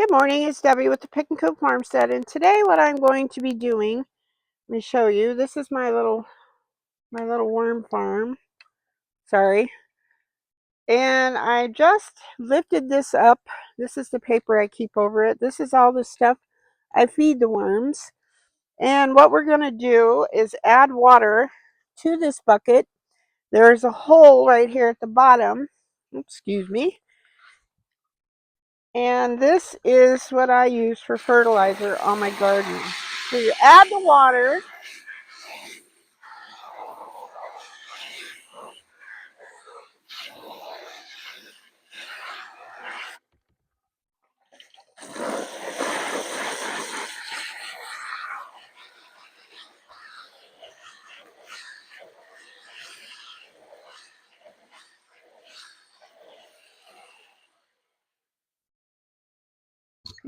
Good morning, it's Debbie with the Pickin Coop Farmstead, and today what I'm going to be doing, let me show you. This is my little worm farm. Sorry. And I just lifted this up. This is the paper I keep over it. This is all the stuff I feed the worms. And what we're going to do is add water to this bucket. There's a hole right here at the bottom. Excuse me. And this is what I use for fertilizer on my garden. So you add the water.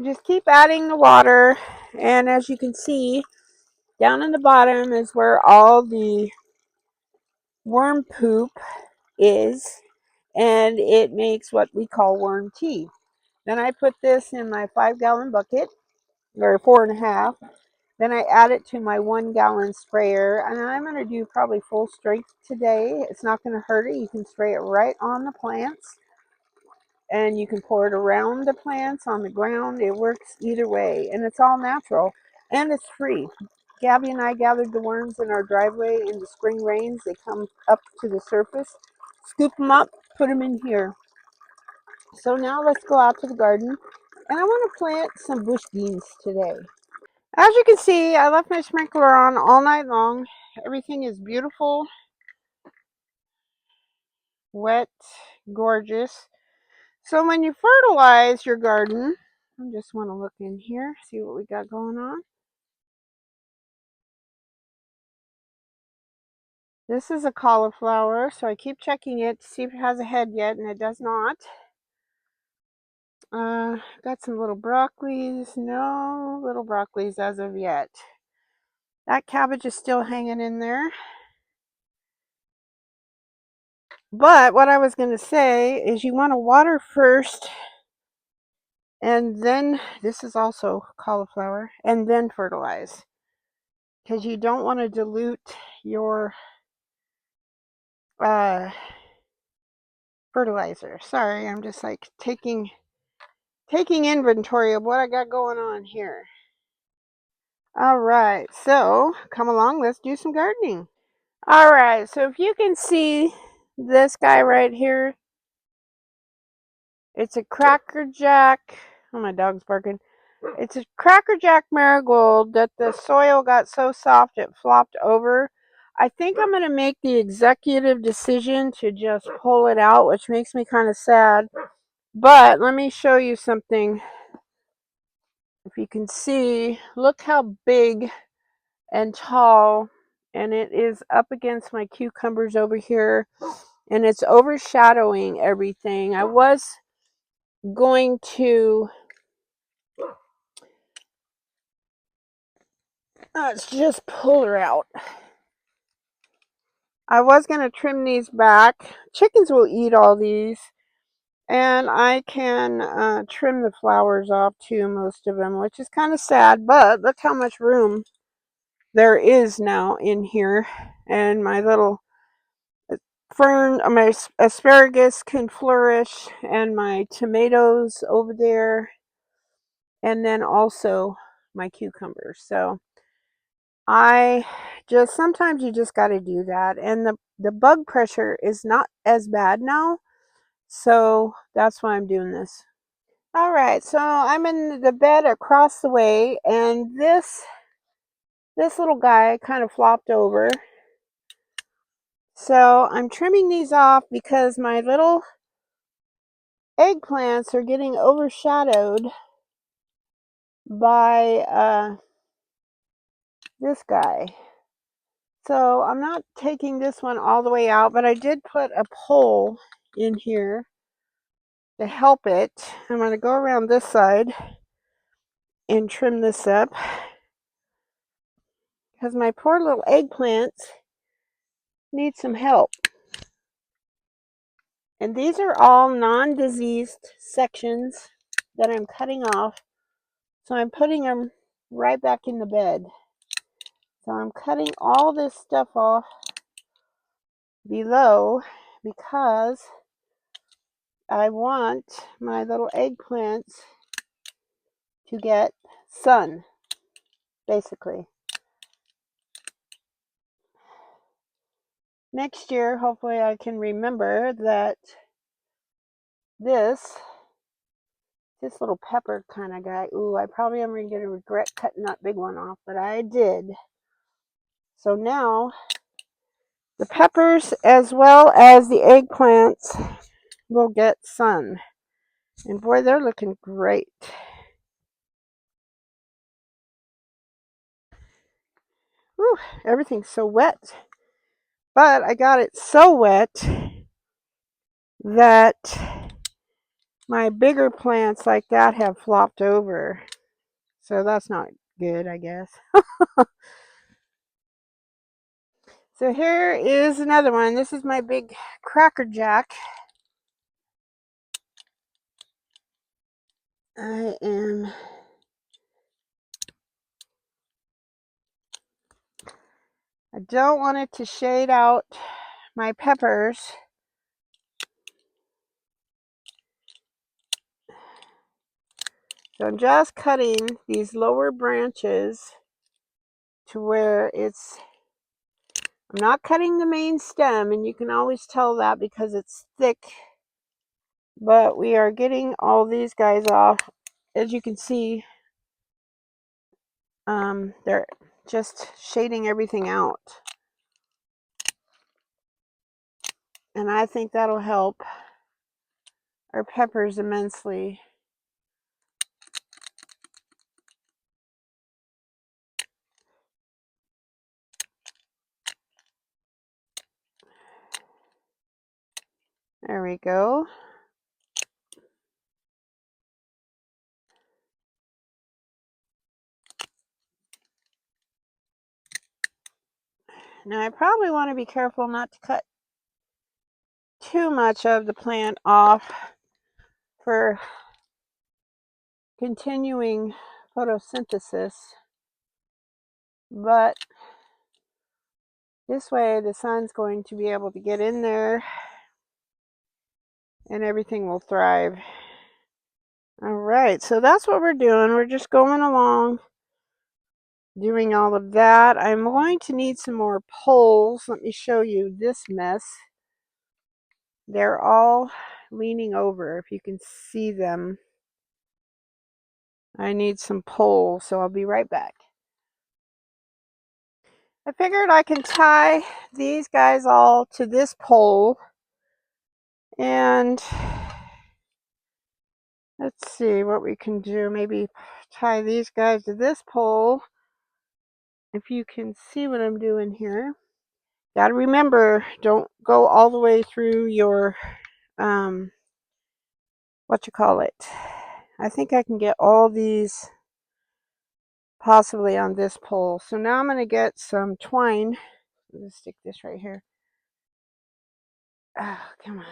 Just keep adding the water, and as you can see, down in the bottom is where all the worm poop is, and it makes what we call worm tea. Then I put this in my 5-gallon bucket, or 4.5. Then I add it to my 1-gallon sprayer, and I'm going to do probably full strength today. It's not going to hurt it. You can spray it right on the plants, and you can pour it around the plants, on the ground. It works either way, and it's all natural, and it's free. Gabby and I gathered the worms in our driveway in the spring rains. They come up to the surface, scoop them up, put them in here. So now let's go out to the garden, and I want to plant some bush beans today. As you can see, I left my sprinkler on all night long. Everything is beautiful, wet, gorgeous. So when you fertilize your garden, I just want to look in here, see what we got going on. This is a cauliflower, so I keep checking it to see if it has a head yet, and it does not. Got some little broccolis. No little broccolis as of yet. That cabbage is still hanging in there. But what I was going to say is you want to water first, and then, this is also cauliflower, and then fertilize. Because you don't want to dilute your fertilizer. Sorry, I'm just like taking inventory of what I got going on here. All right, so come along, let's do some gardening. All right, so if you can see this guy right here, it's a Cracker Jack. Oh, my dog's barking. It's a Cracker Jack marigold that the soil got so soft it flopped over. I think I'm going to make the executive decision to just pull it out, which makes me kind of sad. But let me show you something. If you can see, look how big and tall, and it is up against my cucumbers over here, and it's overshadowing everything. I was going to, let's just pull her out. I was going to trim these back. Chickens will eat all these. And I can trim the flowers off too, most of them, which is kind of sad. But look how much room there is now in here. And my little fern, my asparagus can flourish. And my tomatoes over there. And then also my cucumbers. So sometimes you just got to do that. And the bug pressure is not as bad now. So that's why I'm doing this. All right, so I'm in the bed across the way, and this little guy kind of flopped over. So I'm trimming these off because my little eggplants are getting overshadowed by this guy. So I'm not taking this one all the way out, but I did put a pole in here to help it. I'm going to go around this side and trim this up because my poor little eggplants need some help. And these are all non-diseased sections. that I'm cutting off. So I'm putting them right back in the bed. So I'm cutting all this stuff off below because I want my little eggplants to get sun, basically. Next year, hopefully I can remember that this little pepper kind of guy, ooh, I probably am going to regret cutting that big one off, but I did. So now the peppers as well as the eggplants will get sun. And boy, they're looking great. Whew, everything's so wet. But I got it so wet that my bigger plants like that have flopped over. So that's not good, I guess. So here is another one. This is my big Cracker Jack. I don't want it to shade out my peppers. So I'm just cutting these lower branches to where it's, I'm not cutting the main stem, and you can always tell that because it's thick, but we are getting all these guys off. As you can see, they're just shading everything out. And I think that'll help our peppers immensely. There we go. Now I probably want to be careful not to cut too much of the plant off for continuing photosynthesis, but this way the sun's going to be able to get in there and everything will thrive. All right, so that's what we're doing. We're just going along doing all of that. I'm going to need some more poles. Let me show you this mess. They're all leaning over, if you can see them. I need some poles, so I'll be right back. I figured I can tie these guys all to this pole, and let's see what we can do. Maybe tie these guys to this pole. If you can see what I'm doing here. Got to remember, don't go all the way through your, what you call it. I think I can get all these possibly on this pole. So now I'm going to get some twine. Let's stick this right here. Oh, come on.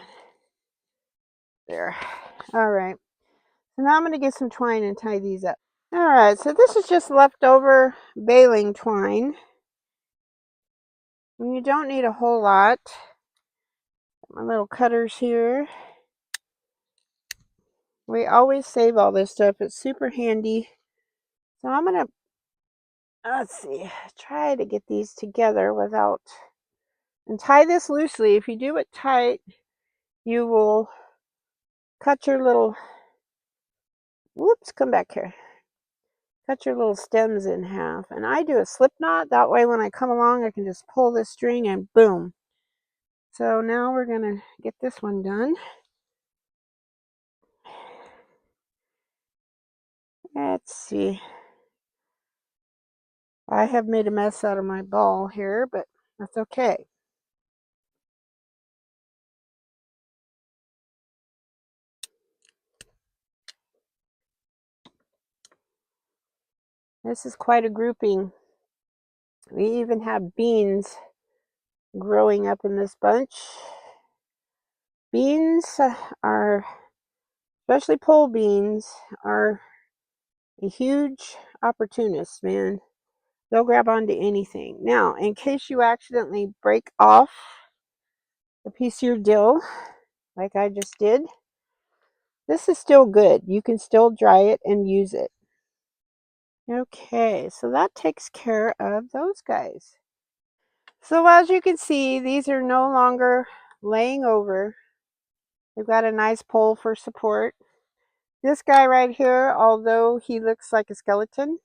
There. All right. So now I'm going to get some twine and tie these up. All right. So this is just leftover baling twine. And you don't need a whole lot. My little cutters here. We always save all this stuff. It's super handy. So I'm going to, let's see, try to get these together without, and tie this loosely. If you do it tight, you will cut your little, whoops, come back here. Cut your little stems in half. And I do a slip knot. That way when I come along, I can just pull this string and boom. So now we're going to get this one done. Let's see. I have made a mess out of my ball here, but that's okay. This is quite a grouping. We even have beans growing up in this bunch. Beans are especially pole beans, are a huge opportunist, man. They'll grab onto anything. Now, in case you accidentally break off a piece of your dill, like I just did, this is still good. You can still dry it and use it. Okay, so that takes care of those guys. So as you can see, these are no longer laying over. They've got a nice pole for support. This guy right here, although he looks like a skeleton,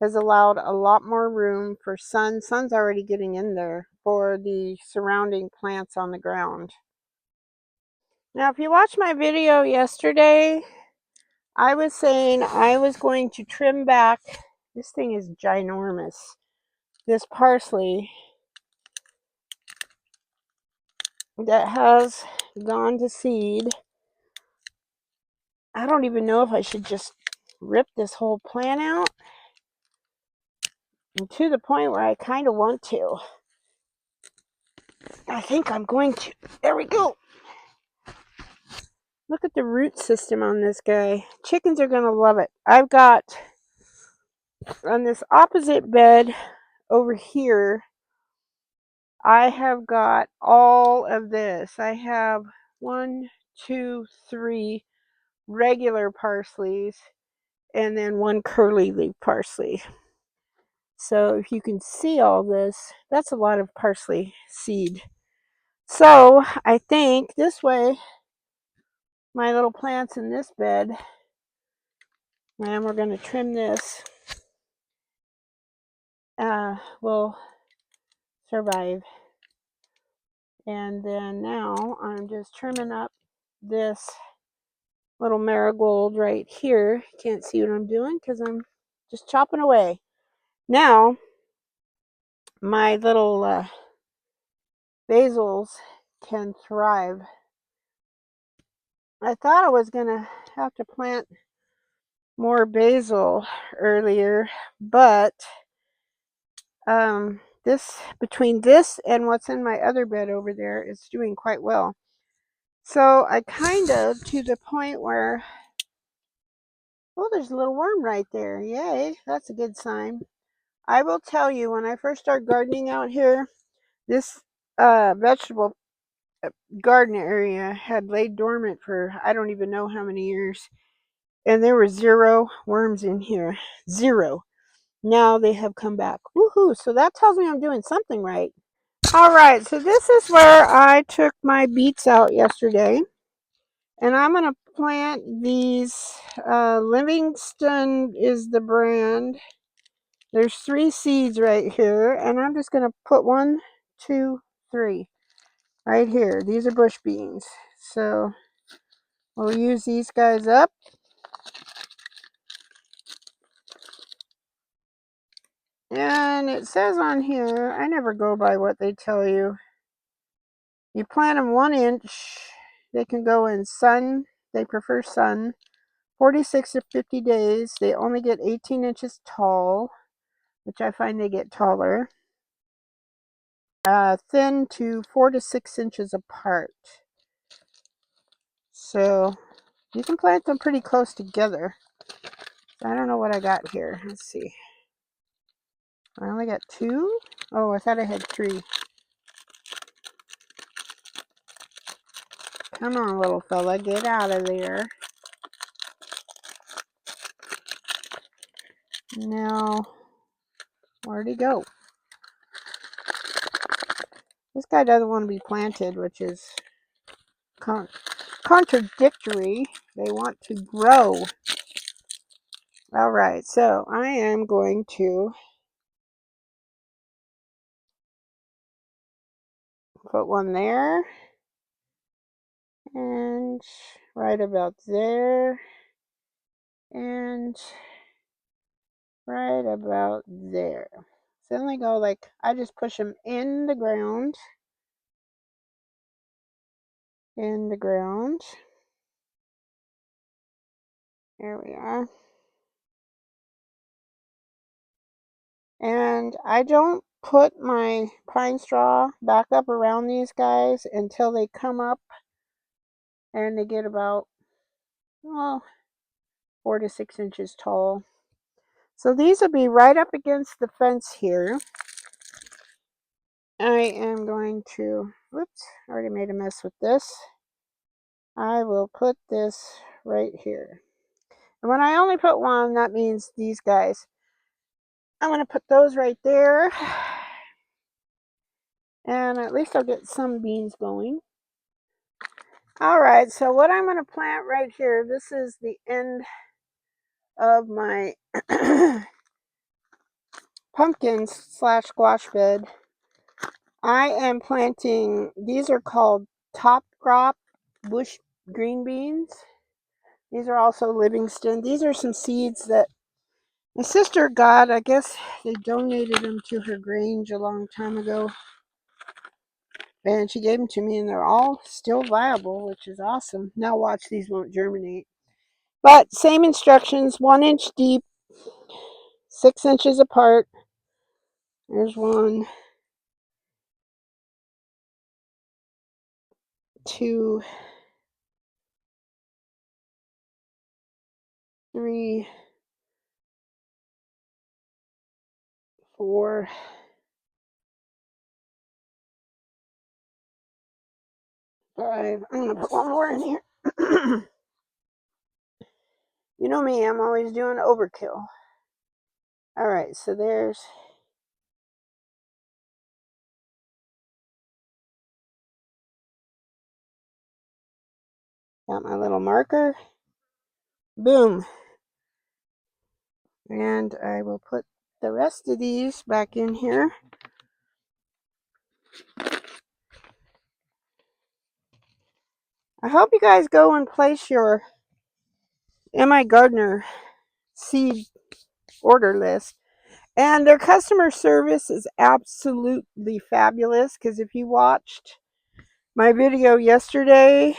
has allowed a lot more room for sun. Sun's already getting in there for the surrounding plants on the ground. Now, if you watched my video yesterday, I was saying I was going to trim back. This thing is ginormous. This parsley that has gone to seed. I don't even know if I should just rip this whole plant out. And to the point where I kind of want to. I think I'm going to. There we go. Look at the root system on this guy. Chickens are going to love it. I've got on this opposite bed over here, I have got all of this. I have 1, 2, 3 regular parsleys and then 1 curly leaf parsley. So if you can see all this, that's a lot of parsley seed. So I think this way, my little plants in this bed, and we're going to trim this, will survive. And then now I'm just trimming up this little marigold right here. Can't see what I'm doing because I'm just chopping away. Now, my little basils can thrive. I thought I was going to have to plant more basil earlier, but this, between this and what's in my other bed over there, is doing quite well. So I kind of, to the point where, oh, there's a little worm right there. Yay, that's a good sign. I will tell you, when I first started gardening out here, this vegetable garden area had laid dormant for I don't even know how many years. And there were 0 worms in here. 0. Now they have come back. Woohoo! So that tells me I'm doing something right. All right, so this is where I took my beets out yesterday. And I'm going to plant these. Livingston is the brand. There's 3 seeds right here. And I'm just going to put 1, 2, 3 right here. These are bush beans. So we'll use these guys up. And it says on here, I never go by what they tell you. You plant them 1 inch. They can go in sun. They prefer sun. 46 to 50 days. They only get 18 inches tall, which I find they get taller. Thin to 4 to 6 inches apart. So you can plant them pretty close together. I don't know what I got here. Let's see. I only got 2. Oh, I thought I had 3. Come on, little fella, get out of there. Now, where'd he go? This guy doesn't want to be planted, which is contradictory. They want to grow. All right, so I am going to put 1 there. And right about there. And right about there. So then they go like, I just push them in the ground. In the ground. There we are. And I don't put my pine straw back up around these guys until they come up and they get about well, 4 to 6 inches tall. So these will be right up against the fence here. I am going to, whoops, I already made a mess with this. I will put this right here. And when I only put one, that means these guys. I'm going to put those right there. And at least I'll get some beans going. Alright, so what I'm going to plant right here, this is the end of my pumpkins slash squash bed. I am planting, these are called top crop bush green beans. These are also Livingston. These are some seeds that my sister got. I guess they donated them to her grange a long time ago. And she gave them to me, and they're all still viable, which is awesome. Now watch, these won't germinate. But same instructions, 1 inch deep, 6 inches apart. There's 1, 2, 3, 4, 5. I'm going to put one more in here. You know me, I'm always doing overkill. Alright, so there's got my little marker. Boom. And I will put the rest of these back in here. I hope you guys go and place your MI Gardener seed order list. And their customer service is absolutely fabulous, because if you watched my video yesterday,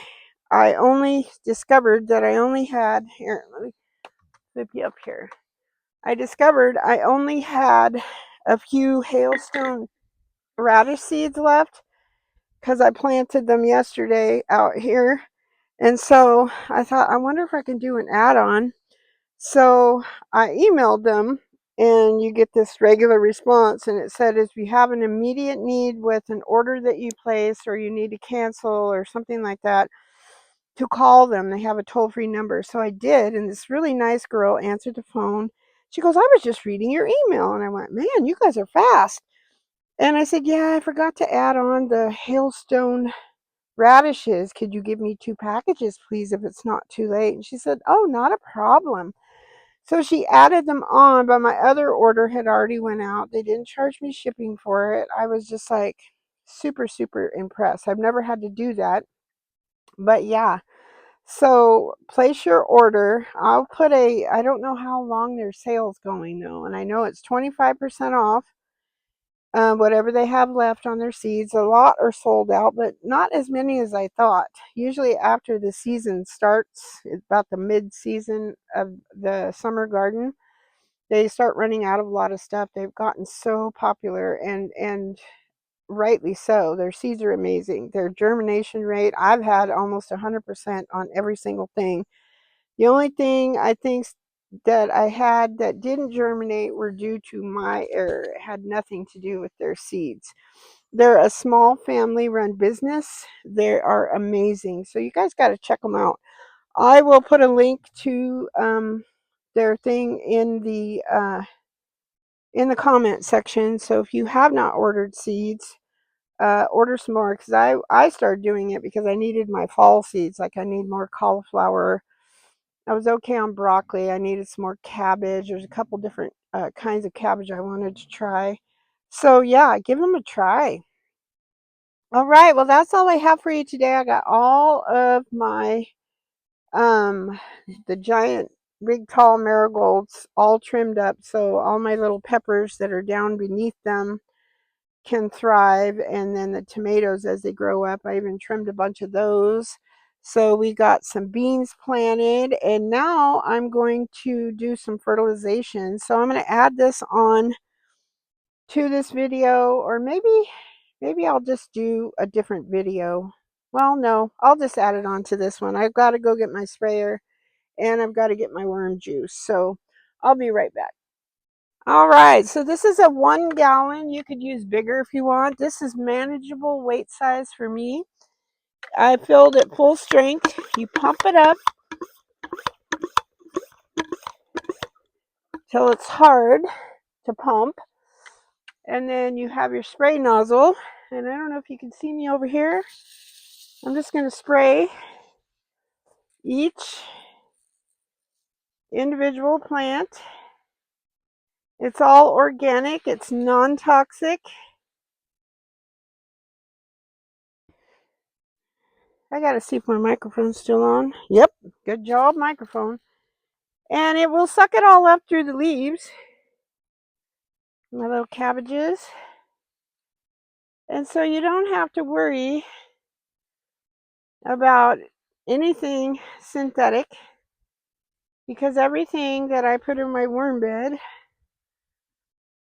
I only discovered that I only had, here, let me flip you up here. I discovered I only had a few hailstone radish seeds left because I planted them yesterday out here. And so I thought, I wonder if I can do an add-on. So I emailed them, and you get this regular response, and it said if you have an immediate need with an order that you placed, or you need to cancel or something like that, to call them. They have a toll-free number. So I did, and this really nice girl answered the phone. She goes, I was just reading your email. And I went, man, you guys are fast. And I said, yeah, I forgot to add on the hailstone radishes. Could you give me 2 packages, please, if it's not too late? And she said, oh, not a problem. So she added them on, but my other order had already went out. They didn't charge me shipping for it. I was just like super, super impressed. I've never had to do that. But yeah, so place your order. I'll put I don't know how long their sale's going though, and I know it's 25% off. Whatever they have left on their seeds. A lot are sold out, but not as many as I thought. Usually after the season starts, about the mid-season of the summer garden, they start running out of a lot of stuff. They've gotten so popular, and rightly so. Their seeds are amazing. Their germination rate, I've had almost 100% on every single thing. The only thing I think that I had that didn't germinate were due to my error. It had nothing to do with their seeds. They're a small family run business. They are amazing. So you guys got to check them out. I will put a link to their thing in the comment section. So if you have not ordered seeds, order some more, because I started doing it because I needed my fall seeds. Like I need more cauliflower. I was okay on broccoli. I needed some more cabbage. There's a couple different kinds of cabbage I wanted to try. So yeah, give them a try. All right, well that's all I have for you today. I got all of my the giant big tall marigolds all trimmed up, so all my little peppers that are down beneath them can thrive, and then the tomatoes as they grow up, I even trimmed a bunch of those. So we got some beans planted, and now I'm going to do some fertilization. So I'm going to add this on to this video, or maybe I'll just do a different video. Well, no, I'll just add it on to this one. I've got to go get my sprayer and I've got to get my worm juice. So I'll be right back. All right, so this is a 1 gallon. You could use bigger if you want. This is manageable weight size for me. I filled it full strength. You pump it up till it's hard to pump. And then you have your spray nozzle. And I don't know if you can see me over here. I'm just going to spray each individual plant. It's all organic. It's non-toxic. I got to see if my microphone's still on. Yep, good job, microphone. And it will suck it all up through the leaves. My little cabbages. And so you don't have to worry about anything synthetic, because everything that I put in my worm bed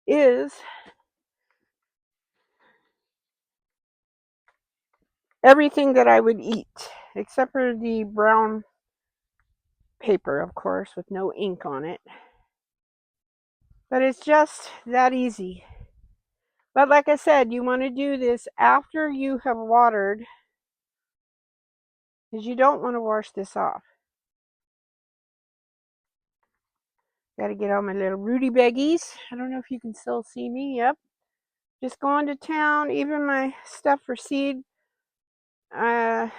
is everything that I would eat, except for the brown paper, of course, with no ink on it. But it's just that easy. But like I said, you want to do this after you have watered, because you don't want to wash this off. Got to get all my little Rudy Beggies. I don't know if you can still see me. Yep. Just going to town. Even my stuff for seed. My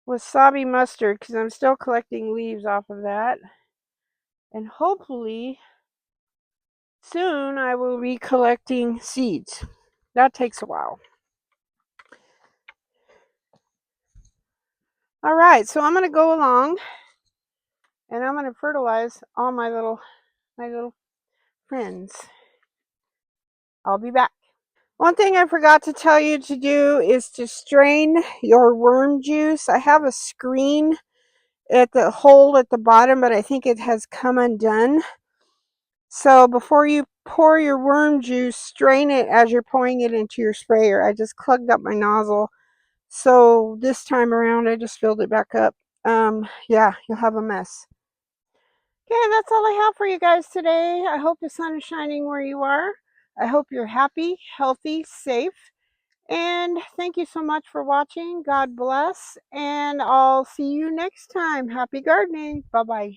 wasabi mustard, because I'm still collecting leaves off of that. And hopefully soon I will be collecting seeds. That takes a while. All right, so I'm going to go along and I'm going to fertilize all my little friends. I'll be back. One thing I forgot to tell you to do is to strain your worm juice. I have a screen at the hole at the bottom, but I think it has come undone. So before you pour your worm juice, strain it as you're pouring it into your sprayer. I just plugged up my nozzle. So this time around, I just filled it back up. Yeah, you'll have a mess. Okay, that's all I have for you guys today. I hope the sun is shining where you are. I hope you're happy, healthy, safe. And thank you so much for watching. God bless. And I'll see you next time. Happy gardening. Bye-bye.